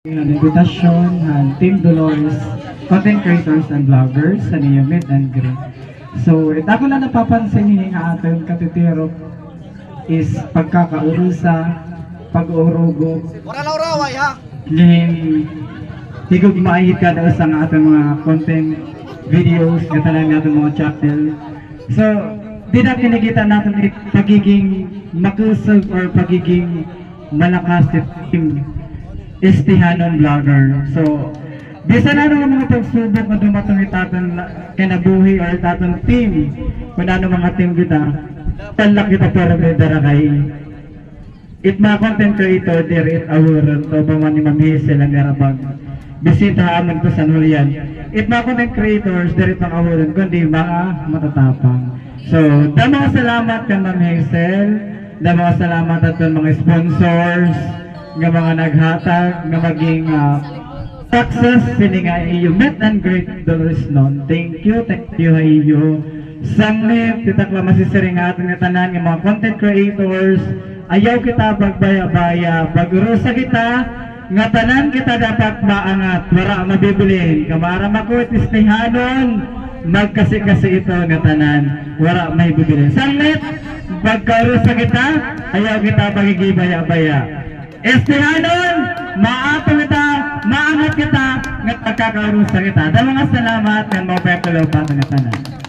Ang invitasyon ng Team Dolores, content creators and vloggers sa niyo meet and greet. So, ito ko na napapansin nga ating katitiro is pagkakaurusa, pag-urugo, Oral-oraway ha? yung higog maayit ka daw sa ating mga content videos, katalang natin mga channel. So, di na kinigita natin pagiging makusog or pagiging malakas sa team istihanon vlogger. So, bisa na naman mga pagsubok na dumatong itaton kinabuhi or itaton team kung ano mga team kita talak kita para may darakay it mga content creator dir it awuran to ba man ni Ma'am Hazel ang garabag bisita amin ko sa nulian it mga content creators dir it ang awuran kundi mga matatapang. So, damang salamat kay Ma'am Hazel, damang salamat at mga sponsors nga mga naghatag nga maging success sini nga iyo met and great Dolores non. Thank you iyo. Sangit titakla masisiring atin nga tanan nga mga content creators. Ayaw kita pagbaya-baya, pag-urusa kita nga tanan kita dapat maangat para mabibilin. Kamara makuit istihanon magkasi-kasi ito nga tanan wala may bibilin. Sangit pagkarusa kita, ayaw kita pagigibaya-baya. Istihanon, maato kita, maangat kita, nga pagkakarusa kita. Dahil mga salamat ng mga pekulaw pa ng tanan.